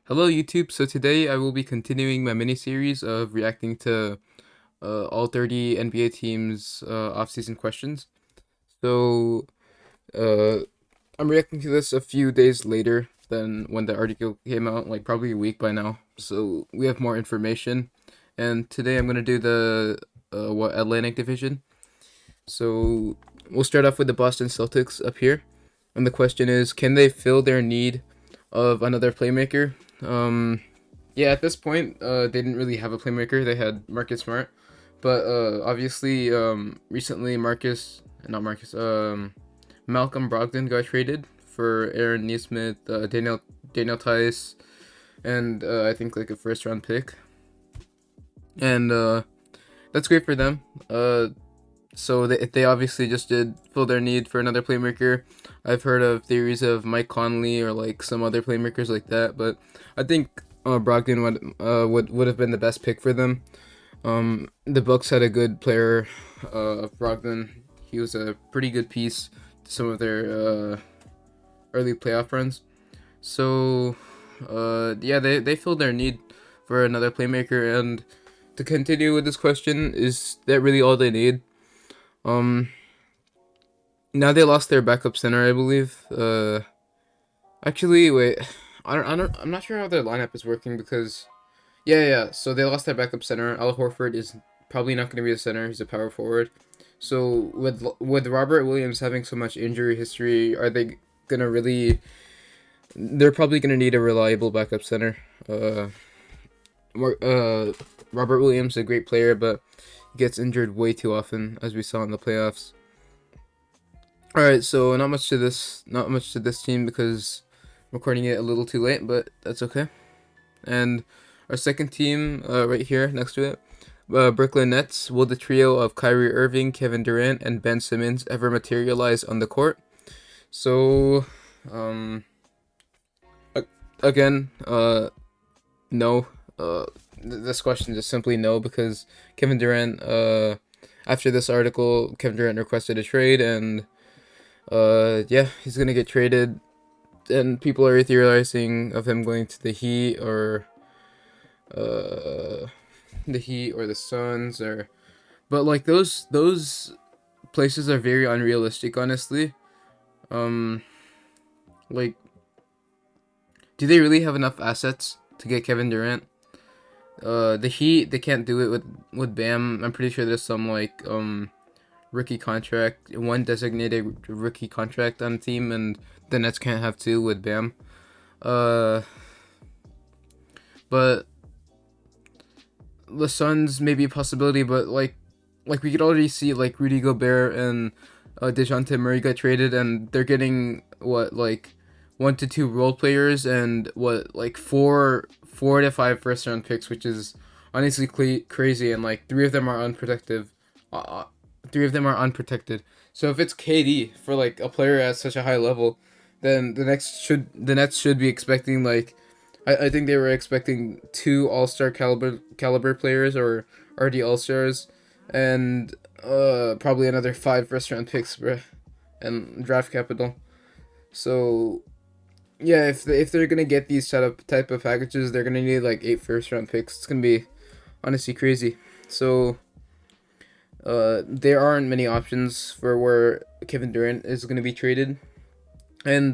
Hello YouTube, so today I will be continuing my mini-series of reacting to all 30 NBA teams' off-season questions. So uh, I'm reacting to this a few days later than when the article came out, like probably a week by now. So we have more information. And today I'm going to do the Atlantic Division. So we'll start off with the Boston Celtics up here. And the question is, can they fill their need of another playmaker? Yeah, at this point, they didn't really have a playmaker. They had Marcus Smart, but obviously, recently Malcolm Brogdon got traded for Aaron Nesmith, Daniel Tice, and I think like a first round pick, and that's great for them. So they obviously just did fill their need for another playmaker. I've heard of theories of Mike Conley or like some other playmakers like that, but I think Brogdon would have been the best pick for them. The Bucks had a good player, Brogdon. He was a pretty good piece to some of their early playoff runs. So yeah, they filled their need for another playmaker. And to continue with this question, is that really all they need? Um, Now they lost their backup center, I believe. Actually, wait, I'm not sure how their lineup is working because, yeah. So they lost their backup center. Al Horford is probably not going to be a center. He's a power forward. So with Robert Williams having so much injury history, are they gonna really? They're probably gonna need a reliable backup center. More, Robert Williams is a great player, but he gets injured way too often, as we saw in the playoffs. All right, so not much to this team because I'm recording it a little too late, but that's okay. And our second team, right here next to it, Brooklyn Nets. Will the trio of Kyrie Irving, Kevin Durant, and Ben Simmons ever materialize on the court? So, again, no. This question is simply no because Kevin Durant. After this article, Kevin Durant requested a trade, and yeah, he's gonna get traded, and people are theorizing of him going to the Heat or uh the Suns, or but like those places are very unrealistic, honestly. Um, like, do they really have enough assets to get Kevin Durant? The Heat, they can't do it with Bam. I'm pretty sure there's some like rookie contract, one designated rookie contract on the team, and the Nets can't have two with Bam. Uh, but the Suns may be a possibility, but like we could already see like Rudy Gobert and Dejounte Murray got traded, and they're getting what, like 1 to 2 role players and what, like four to five first round picks, which is honestly crazy, and like Uh, uh, three of them are unprotected. So if it's KD for like a player at such a high level, then the Nets should be expecting like, I think they were expecting two All Star caliber players or already All Stars, and probably another five first round picks, bruh, and draft capital. So yeah, if they're gonna get these type of packages, they're gonna need like 8 first round picks. It's gonna be honestly crazy. So there aren't many options for where Kevin Durant is gonna be traded, and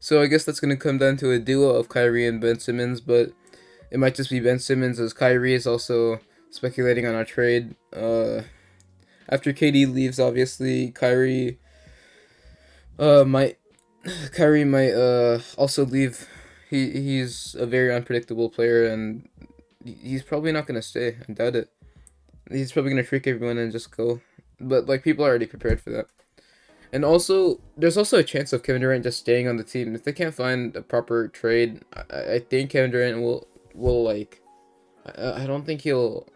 so I guess that's gonna come down to a duo of Kyrie and Ben Simmons, but it might just be Ben Simmons, as Kyrie is also speculating on a trade. After KD leaves, obviously might Kyrie might also leave. He's a very unpredictable player, and he's probably not gonna stay. I doubt it. He's probably gonna trick everyone and just go. But like, people are already prepared for that. And also, there's also a chance of Kevin Durant just staying on the team if they can't find a proper trade. I think Kevin Durant will like. I don't think he'll.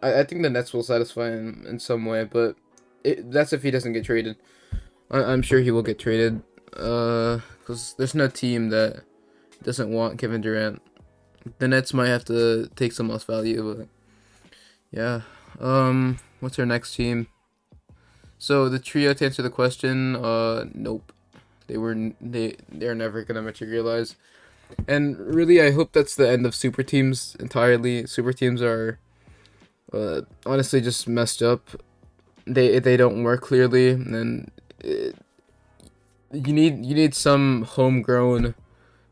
I think the Nets will satisfy him in some way, but that's if he doesn't get traded. I'm sure he will get traded. Because there's no team that doesn't want Kevin Durant. The Nets might have to take some less value, but yeah. What's our next team? So the trio, to answer the question, nope. They're never gonna materialize. And really, I hope that's the end of super teams entirely. Super teams are honestly just messed up. They don't work clearly, and it, you need some homegrown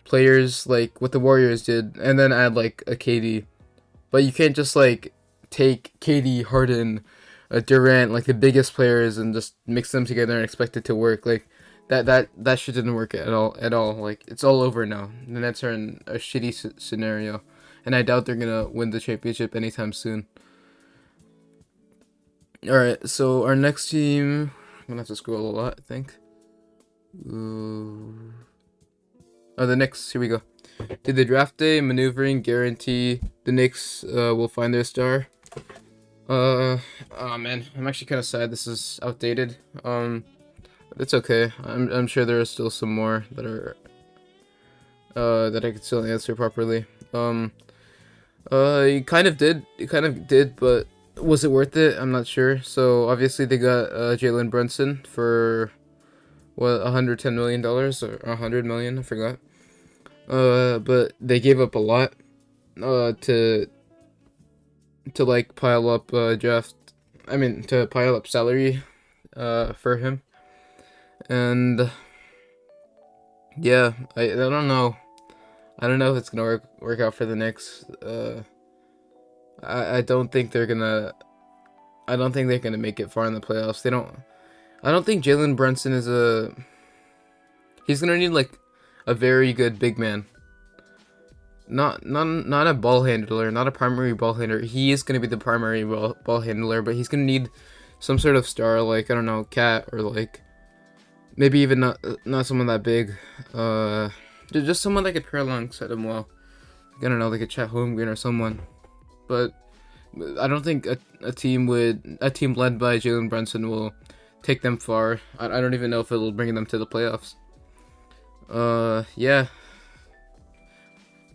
players like what the Warriors did, and then add like a KD. But you can't just like take KD, Harden, Durant, like the biggest players, and just mix them together and expect it to work. Like that shit didn't work at all. At all. Like it's all over now. The Nets are in a shitty scenario, and I doubt they're gonna win the championship anytime soon. All right, so our next team, I'm gonna have to scroll a lot, I think. Ooh. Oh, the Knicks. Here we go. Did the draft day maneuvering guarantee the Knicks will find their star? Oh man, I'm actually kind of sad this is outdated. It's okay. I'm sure there are still some more that are that I could still answer properly. It kind of did. It kind of did, but was it worth it? I'm not sure. So obviously they got Jalen Brunson for what, $110 million or $100 million? I forgot. But they gave up a lot to like pile up to pile up salary for him. And yeah, I don't know. I don't know if it's gonna work out for the Knicks. I don't think they're gonna. I don't think they're gonna make it far in the playoffs. They don't. I don't think Jalen Brunson is a. He's gonna need like a very good big man. Not a ball handler, not a primary ball handler. He is gonna be the primary ball handler, but he's gonna need some sort of star, like I don't know, Cat, or like maybe even not someone that big. Just someone that could pair alongside him well. Like, I don't know, like a Chet Holmgren or someone. But I don't think a team led by Jalen Brunson will take them far. I don't even know if it'll bring them to the playoffs. Yeah.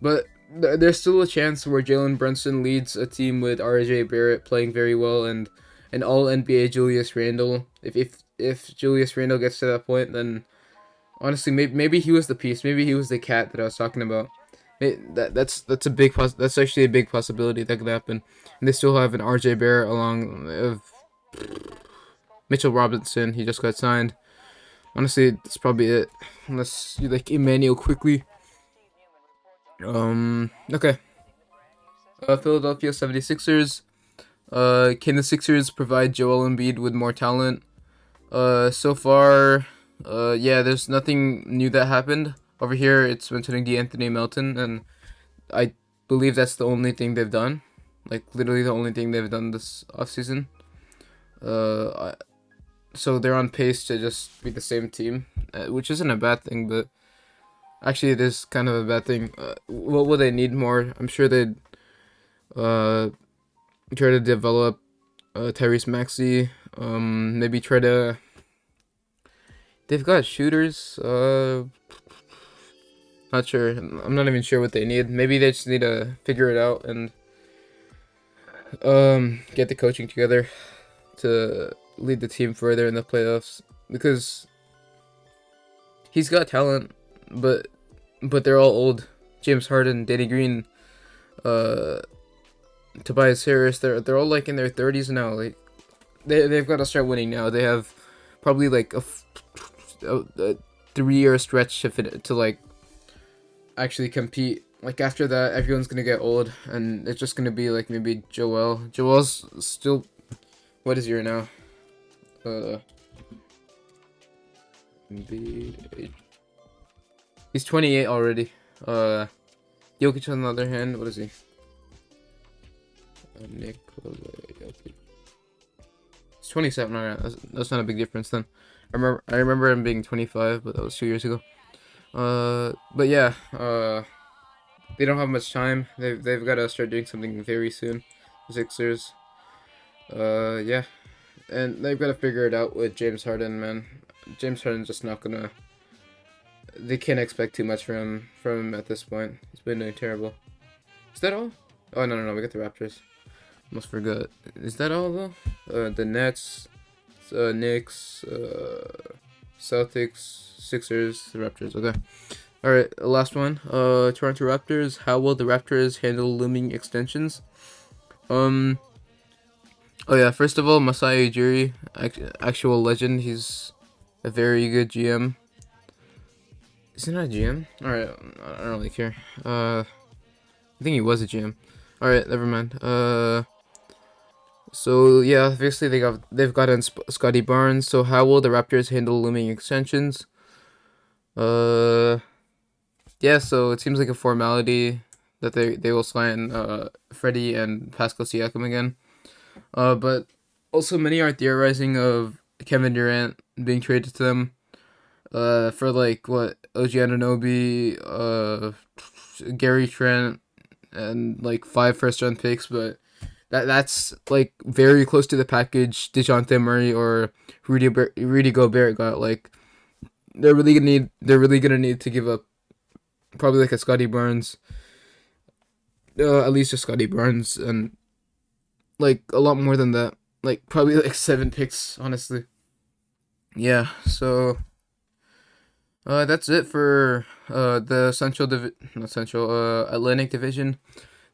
But there's still a chance where Jalen Brunson leads a team with RJ Barrett playing very well and an all NBA Julius Randle. If Julius Randle gets to that point, then honestly, maybe he was the piece. Maybe he was the cat that I was talking about. That's actually a big possibility that could happen. And they still have an RJ Barrett along of Mitchell Robinson. He just got signed. Honestly, that's probably it. Unless you like Emmanuel quickly. Okay. Philadelphia 76ers. Can the Sixers provide Joel Embiid with more talent? So far, yeah, there's nothing new that happened. Over here, it's mentioning DeAnthony Melton, and I believe that's the only thing they've done. Like, literally the only thing they've done this offseason. So they're on pace to just be the same team, which isn't a bad thing, but actually it is kind of a bad thing. What will they need more? I'm sure they'd try to develop Tyrese Maxey. Maybe try to... They've got shooters. Not sure. I'm not even sure what they need. Maybe they just need to figure it out and get the coaching together to lead the team further in the playoffs, because he's got talent, but they're all old. James Harden, Danny Green, Tobias Harris, they're all like in their 30s now. Like they've got to start winning now. They have probably like a 3-year stretch to like actually compete. Like after that, everyone's gonna get old, and it's just gonna be like maybe Joel. Joel's still, what is year now? He's 28 already. Jokic on the other hand, what is he? Jokic. He's 27. Alright, that's not a big difference then. I remember him being 25, but that was 2 years ago. But yeah, they don't have much time. They've got to start doing something very soon. The Sixers. Yeah, and they've got to figure it out with James Harden, man. James Harden's just not gonna. They can't expect too much from him at this point. He's been doing terrible. Is that all? Oh no, we got the Raptors. Almost forgot. Is that all though? The Nets, Knicks, Celtics, Sixers, the Raptors. Okay. All right, last one. Toronto Raptors. How will the Raptors handle looming extensions? Um. Oh yeah. First of all, Masai Ujiri, actual legend. He's a very good GM. Is he not a GM? All right. I don't really care. I think he was a GM. All right. Never mind. So yeah, obviously they've gotten Scotty Barnes. So how will the Raptors handle looming extensions? Uh. Yeah, so it seems like a formality that they will sign Freddie and Pascal Siakam again. But also many are theorizing of Kevin Durant being traded to them. For like what OG Anunoby, Gary Trent, and like 5 first round picks, but that's like very close to the package Dejounte Murray or Rudy Gobert got. Like they're really gonna need to give up probably like a Scotty Barnes, at least a Scotty Barnes, and like a lot more than that. Like probably like 7 picks, honestly. Yeah, so that's it for the not Central Atlantic Division.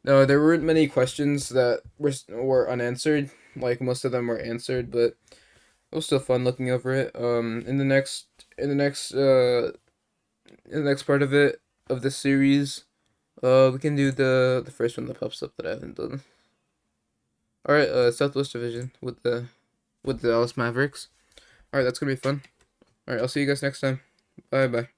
No, there weren't many questions that were unanswered. Like most of them were answered, but it was still fun looking over it. In the next in the next part of it of this series, we can do the first one that pops up that I haven't done. All right, Southwest Division with the Dallas Mavericks. All right, that's gonna be fun. All right, I'll see you guys next time. Bye bye.